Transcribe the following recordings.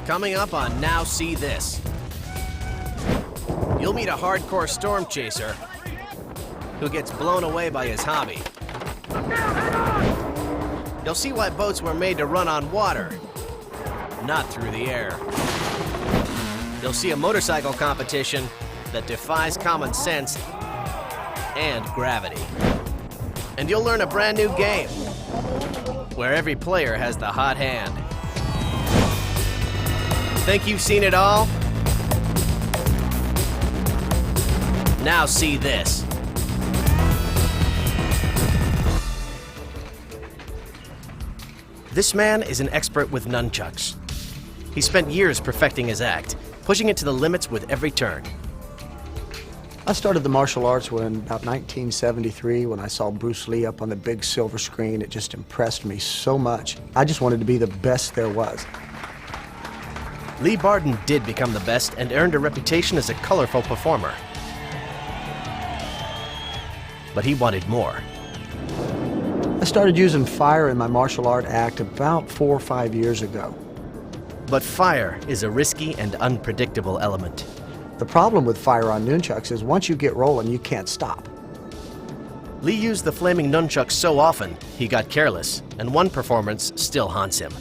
Coming up on Now See This. You'll meet a hardcore storm chaser who gets blown away by his hobby. You'll see why boats were made to run on water, not through the air. You'll see a motorcycle competition that defies common sense and gravity. And you'll learn a brand new game where every player has the hot hand. Think you've seen it all? Now see this. This man is an expert with nunchucks. He spent years perfecting his act, pushing it to the limits with every turn. I started the martial arts when about 1973 when I saw Bruce Lee up on the big silver screen. It just impressed me so much. I just wanted to be the best there was. Lee Barden did become the best and earned a reputation as a colorful performer. But he wanted more. I started using fire in my martial art act about 4 or 5 years ago. But fire is a risky and unpredictable element. The problem with fire on nunchucks is once you get rolling, you can't stop. Lee used the flaming nunchuck so often, he got careless, and one performance still haunts him.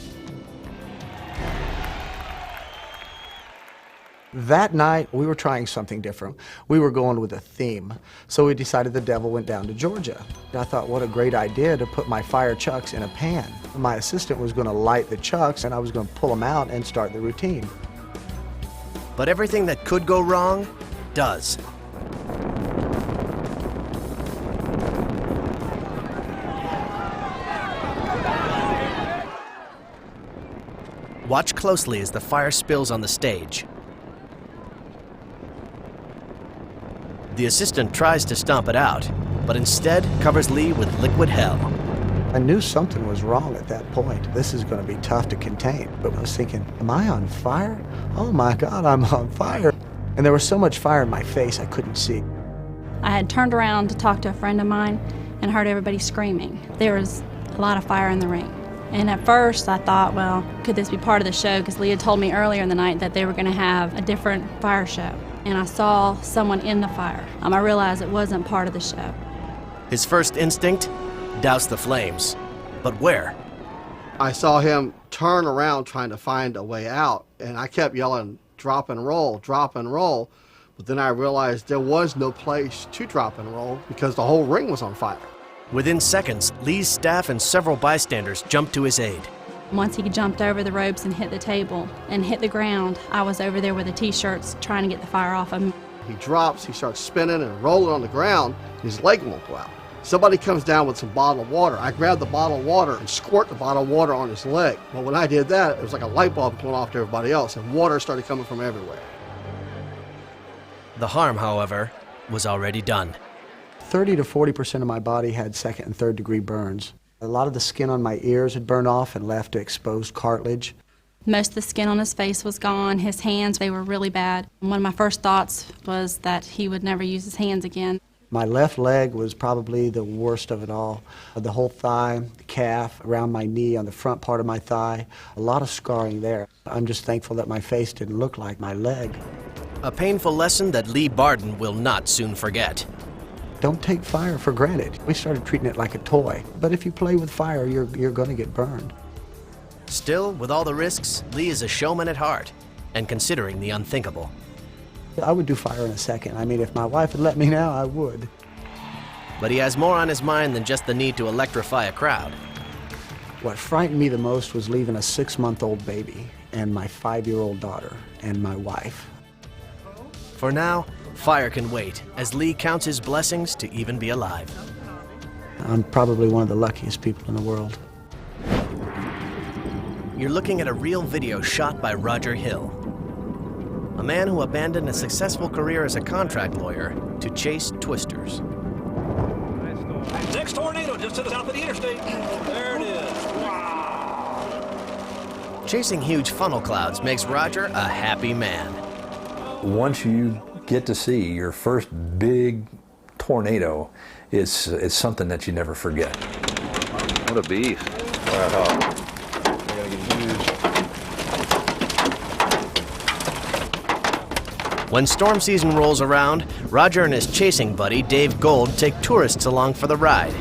That night, we were trying something different. We were going with a theme, so we decided the devil went down to Georgia. I thought, what a great idea to put my fire chucks in a pan. My assistant was going to light the chucks, and I was going to pull them out and start the routine. But everything that could go wrong does. Watch closely as the fire spills on the stage. The assistant tries to stomp it out, but instead covers Lee with liquid hell. I knew something was wrong at that point. This is going to be tough to contain. But I was thinking, am I on fire? Oh my God, I'm on fire. And there was so much fire in my face I couldn't see. I had turned around to talk to a friend of mine and heard everybody screaming. There was a lot of fire in the ring. And at first I thought, well, could this be part of the show? Because Lee had told me earlier in the night that they were going to have a different fire show. And I saw someone in the fire. I realized it wasn't part of the show. His first instinct? Douse the flames. But where? I saw him turn around trying to find a way out, and I kept yelling, drop and roll, drop and roll. But then I realized there was no place to drop and roll because the whole ring was on fire. Within seconds, Lee's staff and several bystanders jumped to his aid. Once he jumped over the ropes and hit the table and hit the ground, I was over there with the t-shirts trying to get the fire off him. He drops, he starts spinning and rolling on the ground, his leg won't go out. Somebody comes down with some bottled water. I grabbed the bottled water and squirt the bottled water on his leg. Well, when I did that, it was like a light bulb going off to everybody else, and water started coming from everywhere. The harm, however, was already done. 30 to 40% of my body had second and third degree burns. A lot of the skin on my ears had burned off and left exposed cartilage. Most of the skin on his face was gone. His hands, they were really bad. One of my first thoughts was that he would never use his hands again. My left leg was probably the worst of it all. The whole thigh, the calf, around my knee, on the front part of my thigh, a lot of scarring there. I'm just thankful that my face didn't look like my leg. A painful lesson that Lee Barden will not soon forget. Don't take fire for granted. We started treating it like a toy. But if you play with fire, you're going to get burned. Still, with all the risks, Lee is a showman at heart and considering the unthinkable. I would do fire in a second. I mean, if my wife would let me now, I would. But he has more on his mind than just the need to electrify a crowd. What frightened me the most was leaving a 6-month-old baby and my 5-year-old daughter and my wife. For now, fire can wait as Lee counts his blessings to even be alive. I'm probably one of the luckiest people in the world. You're looking at a real video shot by Roger Hill, a man who abandoned a successful career as a contract lawyer to chase twisters. Next tornado just to the south of the interstate. There it is. Wow. Chasing huge funnel clouds makes Roger a happy man. Once you get to see your first big tornado, it's something that you never forget. What a beast. They're gonna get huge. When storm season rolls around, Roger and his chasing buddy, Dave Gold, take tourists along for the ride.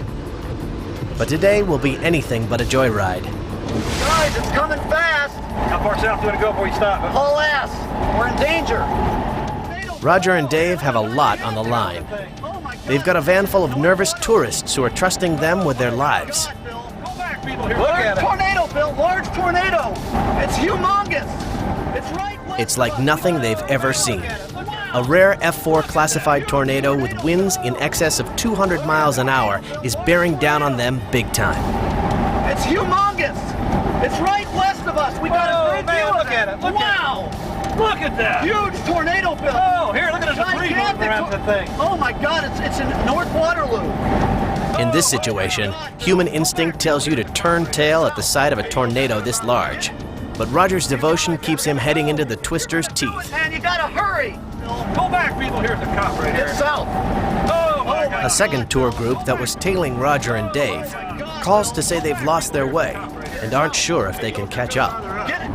But today will be anything but a joyride. Guys, it's coming fast! How far south do you want to go before you stop? Haul ass! We're in danger! Roger and Dave have a lot on the line. They've got a van full of nervous tourists who are trusting them with their lives. Large tornado, Bill! Large tornado! It's humongous! It's right west. It's like nothing they've ever seen. A rare F4 classified tornado with winds in excess of 200 miles an hour is bearing down on them big time. It's humongous! It's right west of us! We got a great view of look at it! Wow! Look at that! Huge tornado, Bill! Oh, here, look at the debris moving Gigantic around the thing. Oh my God, it's in North Waterloo. In this situation, human instinct tells you to turn tail at the sight of a tornado this large. But Roger's devotion keeps him heading into the twister's teeth. Man, you gotta hurry! Go back, people. Here's the cop right here. Get south! Oh, my God. A second tour group that was tailing Roger and Dave calls to say they've lost their way and aren't sure if they can catch up. Get it!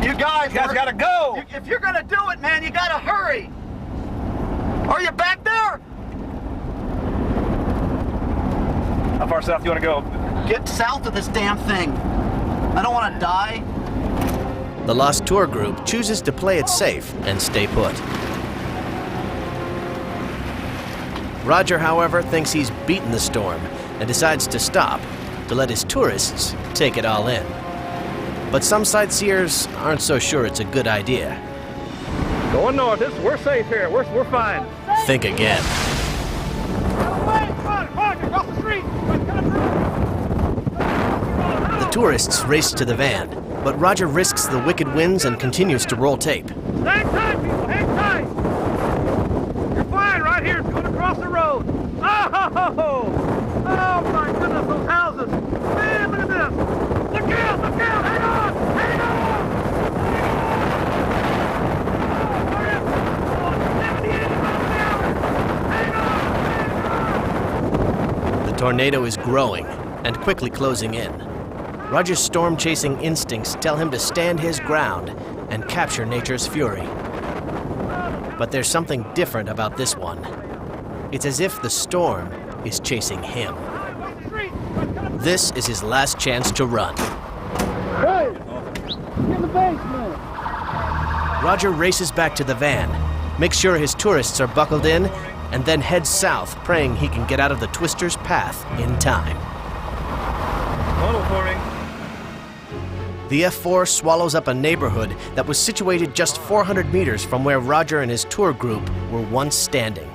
You guys gotta go! If you're gonna do it, man, you gotta hurry! Are you back there? How far south do you want to go? Get south of this damn thing. I don't want to die. The lost tour group chooses to play it safe and stay put. Roger, however, thinks he's beaten the storm and decides to stop to let his tourists take it all in. But some sightseers aren't so sure it's a good idea. Going north. We're safe here. We're fine. Think again. Across the street. The tourists race to the van, but Roger risks the wicked winds and continues to roll tape. Hang tight, people. Hang tight. You're fine right here. It's going across the road. Oh my goodness, those houses. Man, look at this. Look out, look out. Hang on. Hang on. Hurry up. 70, 80 miles an hour. Hang on. The tornado is growing and quickly closing in. Roger's storm-chasing instincts tell him to stand his ground and capture nature's fury. But there's something different about this one. It's as if the storm is chasing him. This is his last chance to run. Hey, get in the basement. Roger races back to the van, makes sure his tourists are buckled in, and then heads south, praying he can get out of the twister's path in time. Hold for me. The F4 swallows up a neighborhood that was situated just 400 meters from where Roger and his tour group were once standing.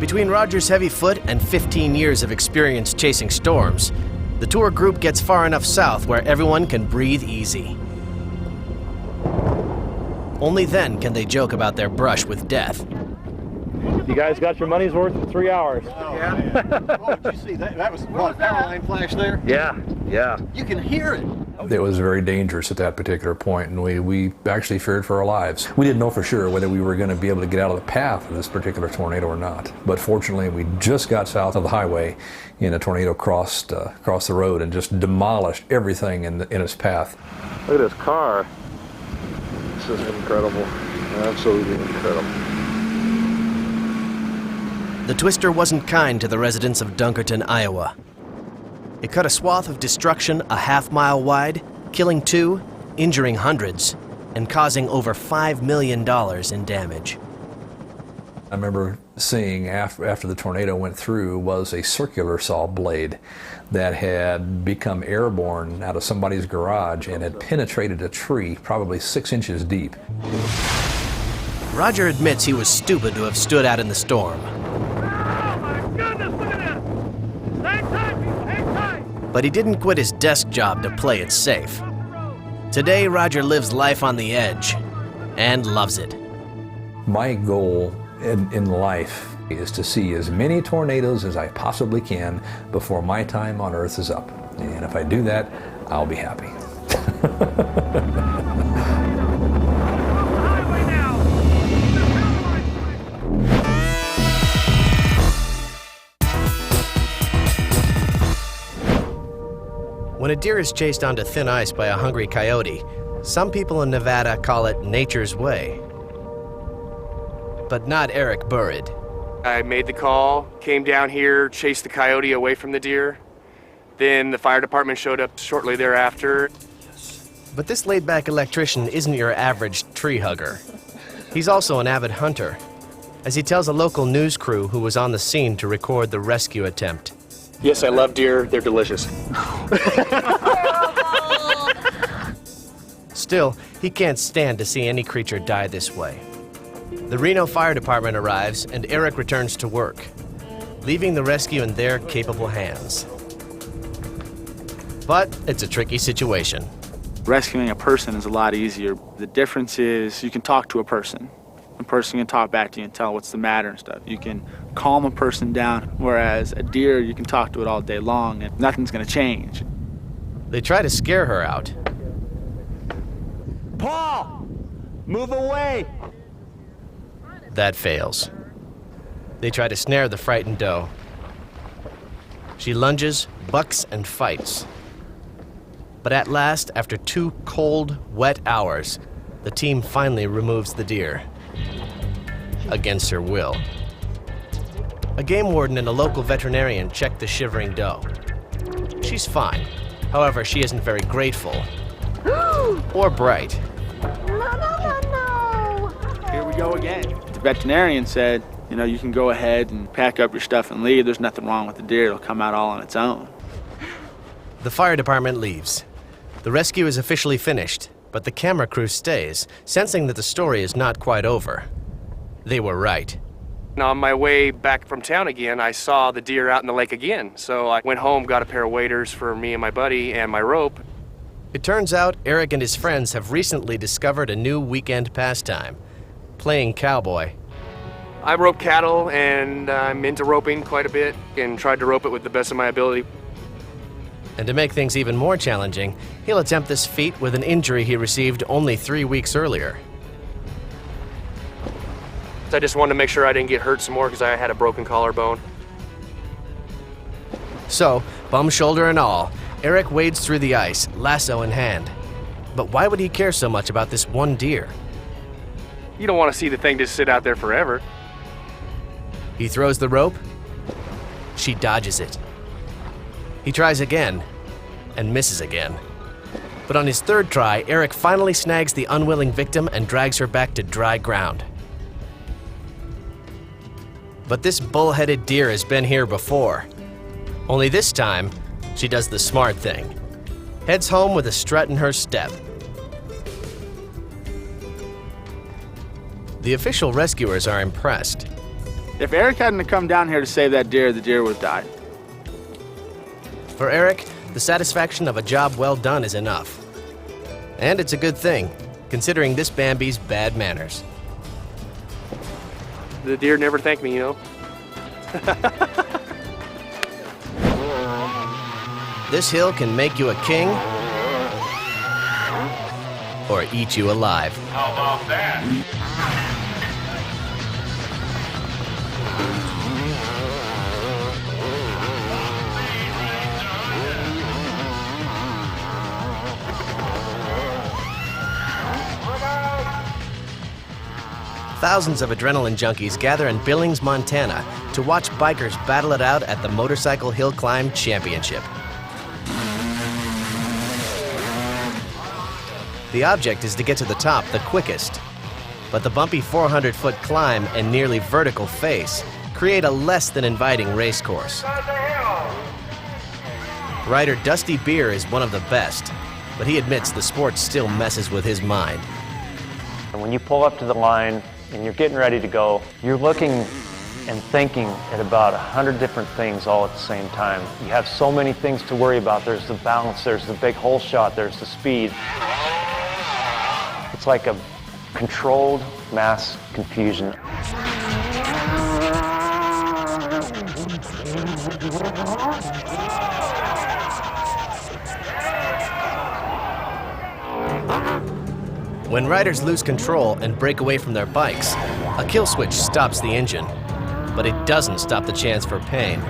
Between Roger's heavy foot and 15 years of experience chasing storms, the tour group gets far enough south where everyone can breathe easy. Only then can they joke about their brush with death. You guys got your money's worth in 3 hours. Yeah. Oh, did you see that? That was what, power line flash there? Yeah. You can hear it. It was very dangerous at that particular point, and we actually feared for our lives. We didn't know for sure whether we were going to be able to get out of the path of this particular tornado or not. But fortunately, we just got south of the highway, and a tornado crossed the road and just demolished everything in its path. Look at this car. This is incredible. Absolutely incredible. The twister wasn't kind to the residents of Dunkerton, Iowa. It cut a swath of destruction a half-mile wide, killing 2, injuring hundreds, and causing over $5 million in damage. I remember seeing after the tornado went through was a circular saw blade that had become airborne out of somebody's garage and had penetrated a tree probably 6 inches deep. Roger admits he was stupid to have stood out in the storm. But he didn't quit his desk job to play it safe. Today, Roger lives life on the edge and loves it. My goal in life is to see as many tornadoes as I possibly can before my time on Earth is up. And if I do that, I'll be happy. When a deer is chased onto thin ice by a hungry coyote, Some people in Nevada call it nature's way. But not Eric Burrid. I made the call, came down here, chased the coyote away from the deer. Then the fire department showed up shortly thereafter. But this laid-back electrician isn't your average tree hugger. He's also an avid hunter, as he tells a local news crew who was on the scene to record the rescue attempt. Yes, I love deer. They're delicious. Still, he can't stand to see any creature die this way. The Reno Fire Department arrives, and Eric returns to work, leaving the rescue in their capable hands. But it's a tricky situation. Rescuing a person is a lot easier. The difference is you can talk to a person. A person can talk back to you and tell what's the matter and stuff. You can calm a person down, whereas a deer, you can talk to it all day long and nothing's gonna change. They try to scare her out. Paul! Move away! That fails. They try to snare the frightened doe. She lunges, bucks, and fights. But at last, after 2 cold, wet hours, the team finally removes the deer. Against her will. A game warden and a local veterinarian check the shivering doe. She's fine. However, she isn't very grateful. Or bright. Here we go again. The veterinarian said, you know, you can go ahead and pack up your stuff and leave. There's nothing wrong with the deer. It'll come out all on its own. The fire department leaves. The rescue is officially finished, but the camera crew stays, sensing that the story is not quite over. They were right. On my way back from town again, I saw the deer out in the lake again. So I went home, got a pair of waders for me and my buddy and my rope. It turns out Eric and his friends have recently discovered a new weekend pastime, playing cowboy. I rope cattle, and I'm into roping quite a bit, and tried to rope it with the best of my ability. And to make things even more challenging, he'll attempt this feat with an injury he received only 3 weeks earlier. I just wanted to make sure I didn't get hurt some more because I had a broken collarbone. So, bum shoulder and all, Eric wades through the ice, lasso in hand. But why would he care so much about this one deer? You don't want to see the thing just sit out there forever. He throws the rope. She dodges it. He tries again, and misses again. But on his 3rd try, Eric finally snags the unwilling victim and drags her back to dry ground. But this bull-headed deer has been here before. Only this time, she does the smart thing. Heads home with a strut in her step. The official rescuers are impressed. If Eric hadn't come down here to save that deer, the deer would have died. For Eric, the satisfaction of a job well done is enough. And it's a good thing, considering this Bambi's bad manners. The deer never thanked me, you know. This hill can make you a king or eat you alive. How about that? Thousands of adrenaline junkies gather in Billings, Montana to watch bikers battle it out at the Motorcycle Hill Climb Championship. The object is to get to the top the quickest, but the bumpy 400-foot climb and nearly vertical face create a less than inviting race course. Rider Dusty Beer is one of the best, but he admits the sport still messes with his mind. And when you pull up to the line and you're getting ready to go, you're looking and thinking at about 100 different things all at the same time. You have so many things to worry about. There's the balance, there's the big hole shot, there's the speed. It's like a controlled mass confusion. When riders lose control and break away from their bikes, a kill switch stops the engine, but it doesn't stop the chance for pain.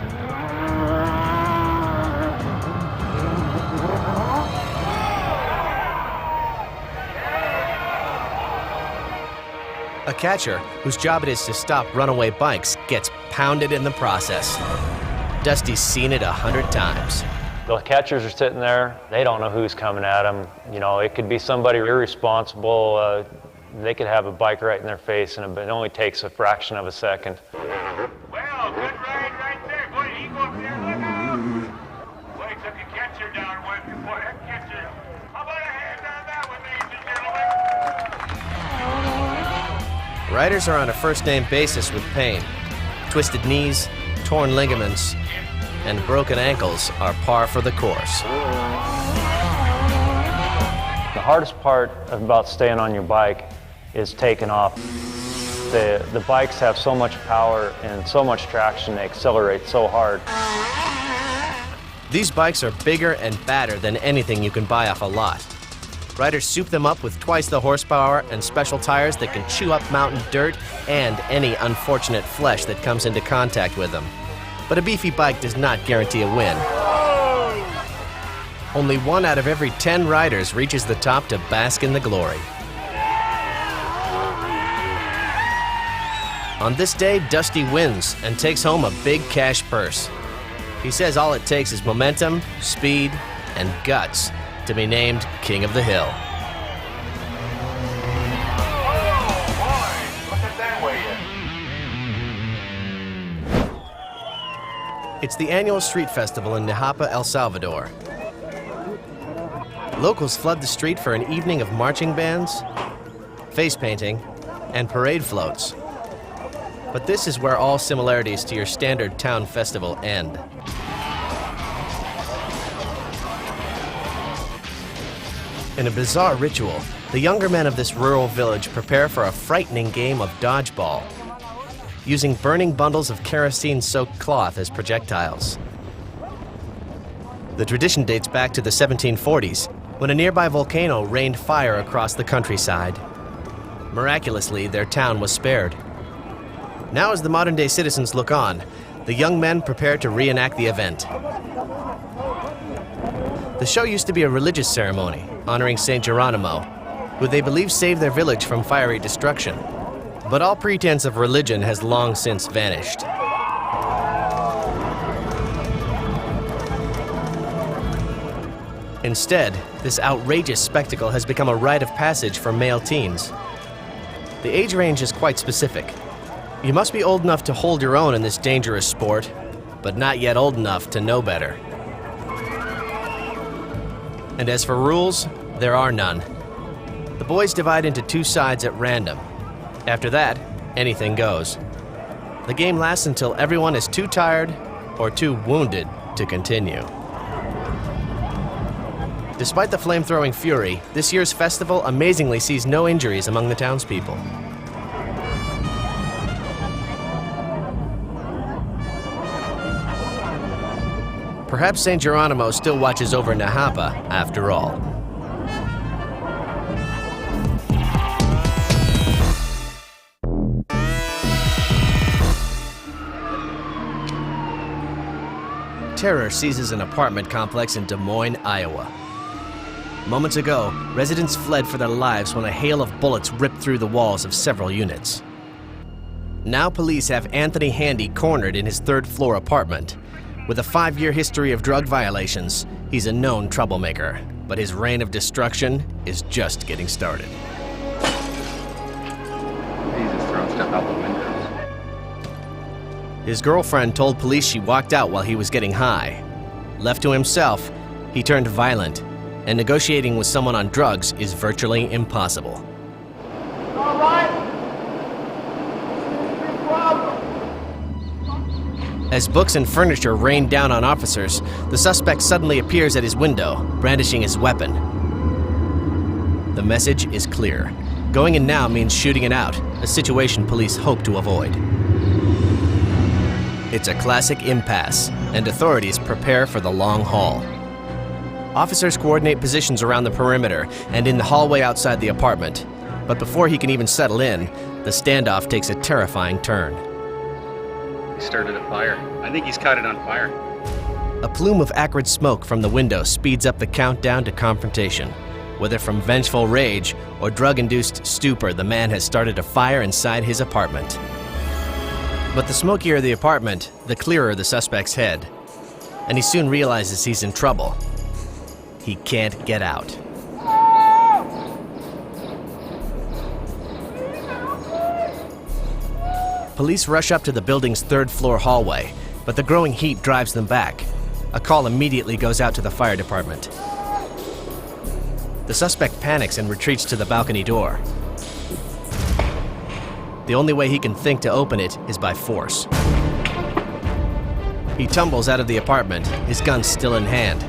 A catcher, whose job it is to stop runaway bikes, gets pounded in the process. Dusty's seen it 100 times. The catchers are sitting there. They don't know who's coming at them. You know, it could be somebody irresponsible. They could have a bike right in their face, and it only takes a fraction of a second. Well, good ride right there. Boy, you go up there, look out. Boy, took a catcher down. Boy, that catcher. How about a hand on that one, ladies and gentlemen? Riders are on a first-name basis with pain. Twisted knees, torn ligaments, and broken ankles are par for the course. The hardest part about staying on your bike is taking off. The bikes have so much power and so much traction, they accelerate so hard. These bikes are bigger and badder than anything you can buy off a lot. Riders soup them up with twice the horsepower and special tires that can chew up mountain dirt and any unfortunate flesh that comes into contact with them. But a beefy bike does not guarantee a win. Only 1 out of every 10 riders reaches the top to bask in the glory. On this day, Dusty wins and takes home a big cash purse. He says all it takes is momentum, speed, and guts to be named King of the Hill. It's the annual street festival in Najapa, El Salvador. Locals flood the street for an evening of marching bands, face painting, and parade floats. But this is where all similarities to your standard town festival end. In a bizarre ritual, the younger men of this rural village prepare for a frightening game of dodgeball, using burning bundles of kerosene-soaked cloth as projectiles. The tradition dates back to the 1740s, when a nearby volcano rained fire across the countryside. Miraculously, their town was spared. Now, as the modern-day citizens look on, the young men prepare to reenact the event. The show used to be a religious ceremony honoring Saint Geronimo, who they believe saved their village from fiery destruction. But all pretense of religion has long since vanished. Instead, this outrageous spectacle has become a rite of passage for male teens. The age range is quite specific. You must be old enough to hold your own in this dangerous sport, but not yet old enough to know better. And as for rules, there are none. The boys divide into 2 sides at random. After that, anything goes. The game lasts until everyone is too tired or too wounded to continue. Despite the flame-throwing fury, this year's festival amazingly sees no injuries among the townspeople. Perhaps Saint Geronimo still watches over Najapa after all. Terror seizes an apartment complex in Des Moines, Iowa. Moments ago, residents fled for their lives when a hail of bullets ripped through the walls of several units. Now police have Anthony Handy cornered in his 3rd-floor apartment. With a 5-year history of drug violations, he's a known troublemaker, but his reign of destruction is just getting started. He's just throwing stuff out the windows. His girlfriend told police she walked out while he was getting high. Left to himself, he turned violent, and negotiating with someone on drugs is virtually impossible. All right. Big problem. As books and furniture rain down on officers, the suspect suddenly appears at his window, brandishing his weapon. The message is clear. Going in now means shooting it out, a situation police hope to avoid. It's a classic impasse, and authorities prepare for the long haul. Officers coordinate positions around the perimeter and in the hallway outside the apartment. But before he can even settle in, the standoff takes a terrifying turn. He started a fire. I think he's caught it on fire. A plume of acrid smoke from the window speeds up the countdown to confrontation. Whether from vengeful rage or drug-induced stupor, the man has started a fire inside his apartment. But the smokier the apartment, the clearer the suspect's head. And he soon realizes he's in trouble. He can't get out. Police rush up to the building's third-floor hallway, but the growing heat drives them back. A call immediately goes out to the fire department. The suspect panics and retreats to the balcony door. The only way he can think to open it is by force. He tumbles out of the apartment, his gun still in hand.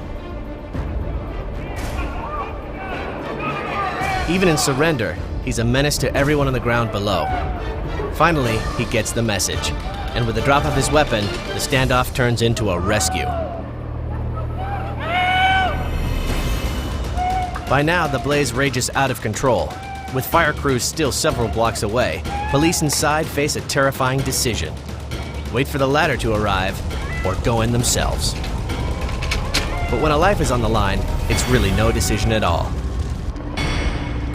Even in surrender, he's a menace to everyone on the ground below. Finally, he gets the message, and with the drop of his weapon, the standoff turns into a rescue. By now, the blaze rages out of control. With fire crews still several blocks away, police inside face a terrifying decision. Wait for the ladder to arrive, or go in themselves. But when a life is on the line, it's really no decision at all.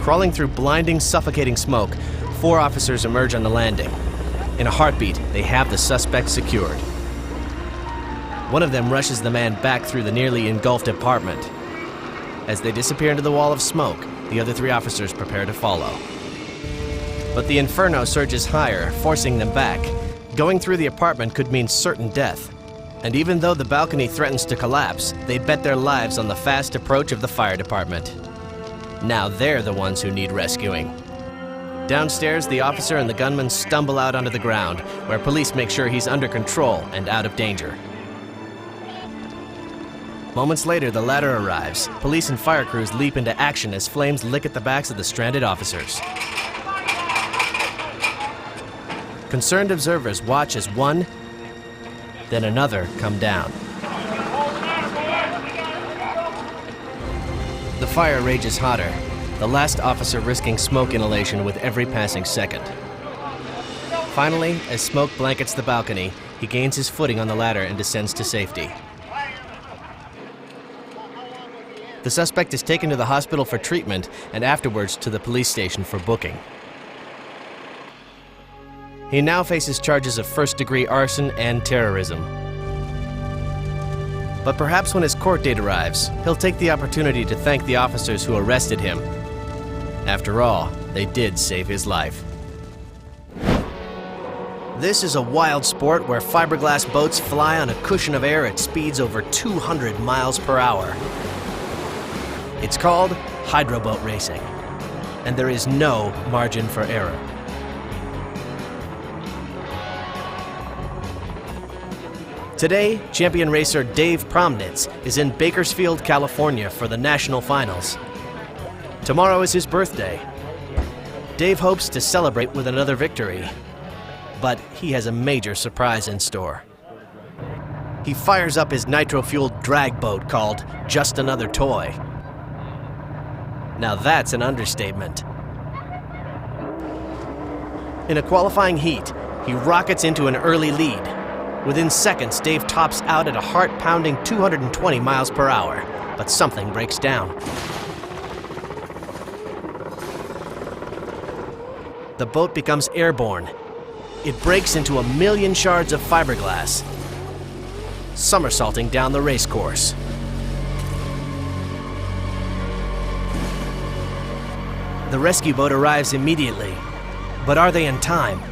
Crawling through blinding, suffocating smoke, 4 officers emerge on the landing. In a heartbeat, they have the suspect secured. One of them rushes the man back through the nearly engulfed apartment. As they disappear into the wall of smoke, the other 3 officers prepare to follow. But the inferno surges higher, forcing them back. Going through the apartment could mean certain death. And even though the balcony threatens to collapse, they bet their lives on the fast approach of the fire department. Now they're the ones who need rescuing. Downstairs, the officer and the gunman stumble out onto the ground, where police make sure he's under control and out of danger. Moments later, the ladder arrives. Police and fire crews leap into action as flames lick at the backs of the stranded officers. Concerned observers watch as one, then another come down. The fire rages hotter, the last officer risking smoke inhalation with every passing second. Finally, as smoke blankets the balcony, he gains his footing on the ladder and descends to safety. The suspect is taken to the hospital for treatment and afterwards to the police station for booking. He now faces charges of first-degree arson and terrorism. But perhaps when his court date arrives, he'll take the opportunity to thank the officers who arrested him. After all, they did save his life. This is a wild sport where fiberglass boats fly on a cushion of air at speeds over 200 miles per hour. It's called hydroboat racing, and there is no margin for error. Today, champion racer Dave Promnitz is in Bakersfield, California for the national finals. Tomorrow is his birthday. Dave hopes to celebrate with another victory, but he has a major surprise in store. He fires up his nitro-fueled drag boat called Just Another Toy. Now that's an understatement. In a qualifying heat, he rockets into an early lead. Within seconds, Dave tops out at a heart-pounding 220 miles per hour, but something breaks down. The boat becomes airborne. It breaks into 1,000,000 shards of fiberglass, somersaulting down the race course. The rescue boat arrives immediately, but are they in time?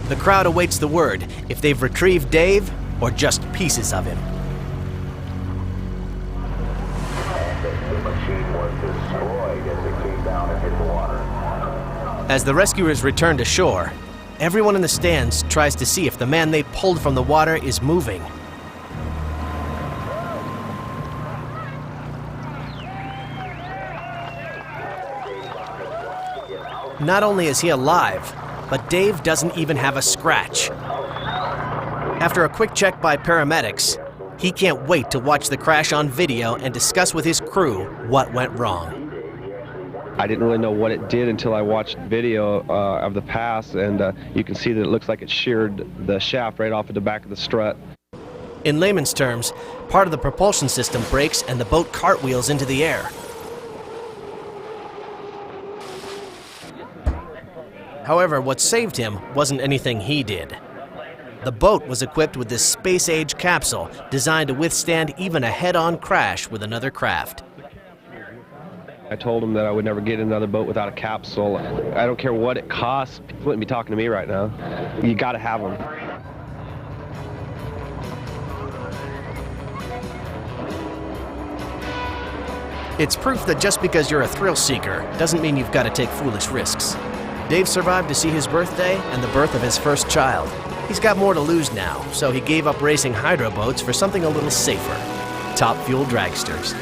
The crowd awaits the word if they've retrieved Dave or just pieces of him. As the rescuers return to shore, everyone in the stands tries to see if the man they pulled from the water is moving. Not only is he alive, but Dave doesn't even have a scratch. After a quick check by paramedics, he can't wait to watch the crash on video and discuss with his crew what went wrong. I didn't really know what it did until I watched video of the pass, and you can see that it looks like it sheared the shaft right off of the back of the strut. In layman's terms, part of the propulsion system breaks and the boat cartwheels into the air. However, what saved him wasn't anything he did. The boat was equipped with this space-age capsule designed to withstand even a head-on crash with another craft. I told him that I would never get in another boat without a capsule. I don't care what it costs. He wouldn't be talking to me right now. You got to have them. It's proof that just because you're a thrill seeker doesn't mean you've got to take foolish risks. Dave survived to see his birthday and the birth of his first child. He's got more to lose now, so he gave up racing hydro boats for something a little safer: top fuel dragsters.